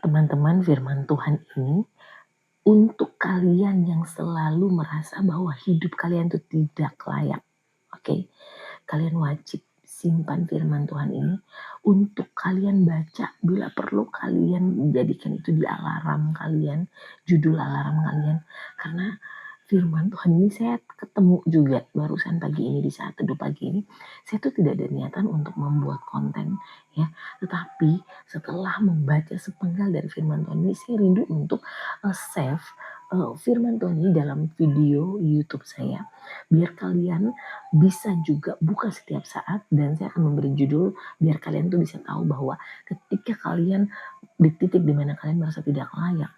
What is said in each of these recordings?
Teman-teman, firman Tuhan ini untuk kalian yang selalu merasa bahwa hidup kalian itu tidak layak. Oke, kalian wajib simpan firman Tuhan ini untuk kalian baca. Bila perlu kalian jadikan itu di alarm kalian, judul alarm kalian. Karena firman Tuhan ini saya ketemu juga barusan pagi ini, di saat teduh pagi ini. Saya tuh tidak ada niatan untuk membuat konten ya, tetapi setelah membaca sepenggal dari firman Tuhan ini, saya rindu untuk save firman Tuhan ini dalam video YouTube saya, biar kalian bisa juga buka setiap saat. Dan saya akan memberi judul biar kalian tuh bisa tahu bahwa ketika kalian di titik dimana kalian merasa tidak layak,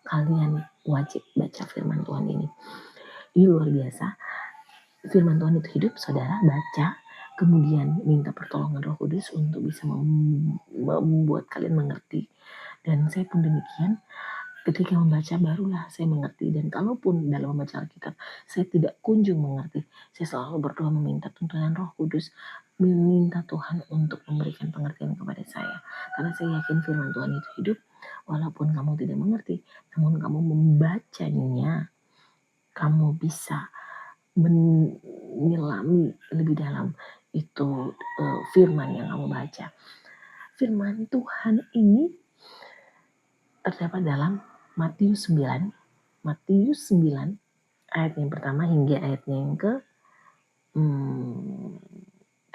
kalian wajib baca firman Tuhan ini. Ini luar biasa. Firman Tuhan itu hidup, saudara. Baca, kemudian minta pertolongan Roh Kudus untuk bisa membuat kalian mengerti. Dan saya pun demikian. Ketika membaca barulah saya mengerti. Dan kalaupun dalam membaca Alkitab saya tidak kunjung mengerti, saya selalu berdoa meminta tuntunan Roh Kudus, meminta Tuhan untuk memberikan pengertian kepada saya. Karena saya yakin firman Tuhan itu hidup. Walaupun kamu tidak mengerti, namun kamu membacanya, kamu bisa menyelami lebih dalam itu firman yang kamu baca. Firman Tuhan ini terdapat dalam Matius 9 ayat yang pertama hingga ayat yang ke 8.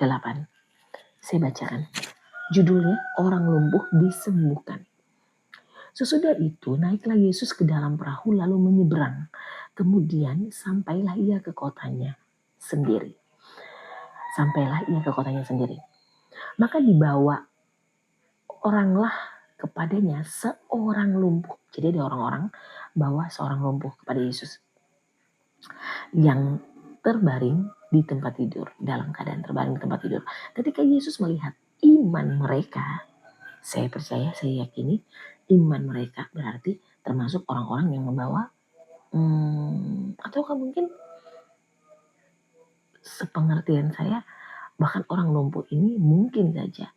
Saya bacakan. Judulnya, orang lumpuh disembuhkan. Sesudah itu naiklah Yesus ke dalam perahu lalu menyeberang. Kemudian sampailah ia ke kotanya sendiri. Maka dibawa oranglah kepadanya seorang lumpuh. Jadi ada orang-orang bawa seorang lumpuh kepada Yesus yang terbaring di tempat tidur, dalam keadaan terbaring di tempat tidur. Ketika Yesus melihat iman mereka, saya percaya, saya yakini iman mereka berarti termasuk orang-orang yang membawa atau mungkin sepengertian saya, bahkan orang lumpuh ini mungkin saja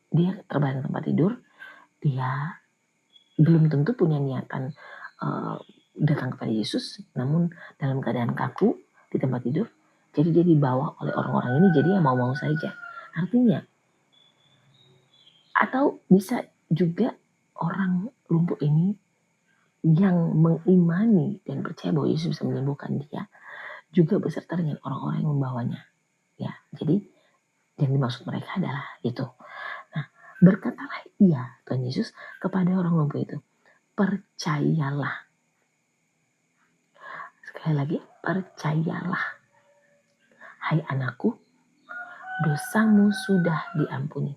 dia terbaring tempat tidur, dia belum tentu punya niatan datang kepada Yesus, namun dalam keadaan kaku di tempat tidur, jadi dia dibawa oleh orang-orang ini, jadi ya mau-mau saja. Artinya, atau bisa juga orang lumpuh ini yang mengimani dan percaya bahwa Yesus bisa menyembuhkan dia, juga beserta dengan orang-orang yang membawanya. Ya, jadi yang dimaksud mereka adalah itu. Nah, berkatalah ia, Tuhan Yesus, kepada orang lumpuh itu, percayalah. Sekali lagi, percayalah. Hai anakku, dosamu sudah diampuni.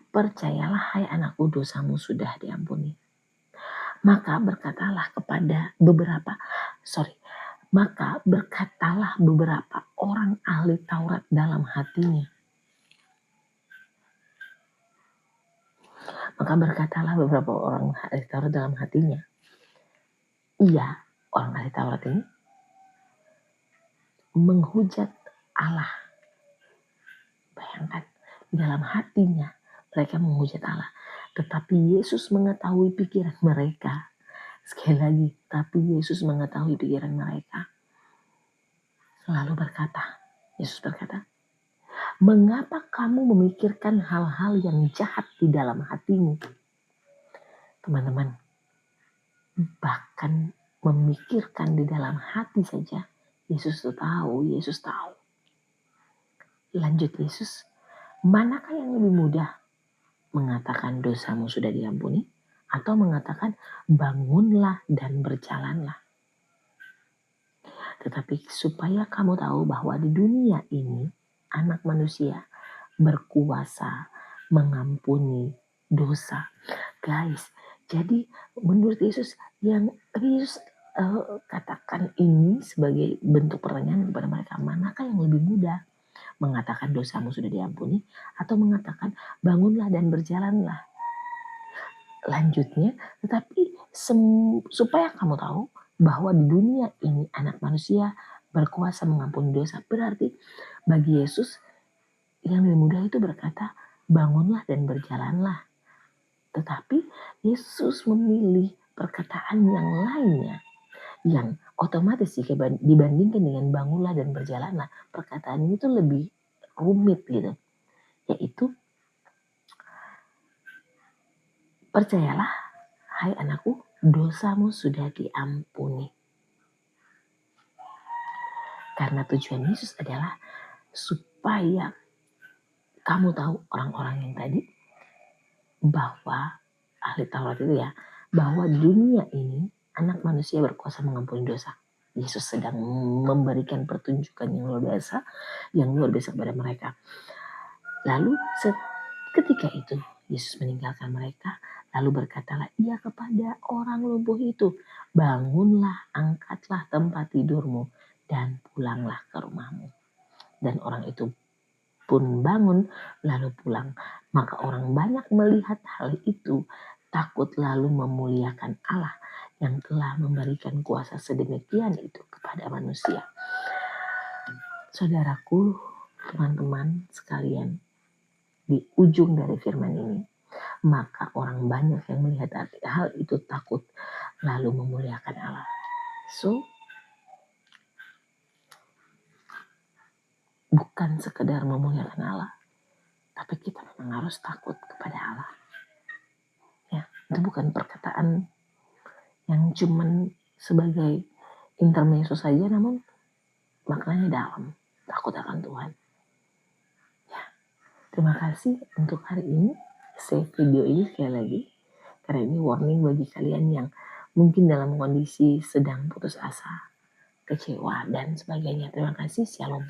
Percayalah, hai anakku, dosamu sudah diampuni. Maka berkatalah beberapa orang ahli Taurat dalam hatinya. Ia, orang ahli Taurat ini, menghujat Allah. Bayangkan, di dalam hatinya mereka menghujat Allah. Tetapi Yesus mengetahui pikiran mereka. Sekali lagi, tapi Yesus mengetahui pikiran mereka. Lalu Yesus berkata, mengapa kamu memikirkan hal-hal yang jahat di dalam hatimu? Teman-teman, bahkan memikirkan di dalam hati saja, Yesus tahu. Lanjut Yesus, manakah yang lebih mudah? Mengatakan dosamu sudah diampuni, atau mengatakan bangunlah dan berjalanlah? Tetapi supaya kamu tahu bahwa di dunia ini anak manusia berkuasa mengampuni dosa. Guys, jadi menurut Yesus, Yesus katakan ini sebagai bentuk pertanyaan kepada mereka, manakah yang lebih mudah? Mengatakan dosamu sudah diampuni, atau mengatakan bangunlah dan berjalanlah? Lanjutnya, tetapi supaya kamu tahu bahwa di dunia ini anak manusia berkuasa mengampuni dosa. Berarti bagi Yesus yang lebih mudah itu berkata bangunlah dan berjalanlah. Tetapi Yesus memilih perkataan yang lainnya, yang otomatis jika dibandingkan dengan bangunlah dan berjalanlah, perkataan ini tuh lebih rumit gitu. Yaitu, percayalah hai anakku, dosamu sudah diampuni. Karena tujuan Yesus adalah supaya kamu tahu, orang-orang yang tadi, bahwa ahli Taurat itu ya, bahwa di dunia ini anak manusia berkuasa mengampuni dosa. Yesus sedang memberikan pertunjukan yang luar biasa kepada mereka. Lalu ketika itu Yesus meninggalkan mereka, lalu berkatalah ia kepada orang lumpuh itu, bangunlah, angkatlah tempat tidurmu, dan pulanglah ke rumahmu. Dan orang itu pun bangun lalu pulang. Maka orang banyak melihat hal itu, takut lalu memuliakan Allah yang telah memberikan kuasa sedemikian itu kepada manusia. Saudaraku, teman-teman sekalian, di ujung dari firman ini, maka orang banyak yang melihat hal itu takut lalu memuliakan Allah. So, bukan sekedar memuliakan Allah, tapi kita memang harus takut kepada Allah. Ya, itu bukan perkataan yang cuman sebagai intermezzo saja, namun maknanya dalam, takut akan Tuhan. Ya, terima kasih untuk hari ini. Save video ini sekali lagi, karena ini warning bagi kalian yang mungkin dalam kondisi sedang putus asa, kecewa, dan sebagainya. Terima kasih, shalom.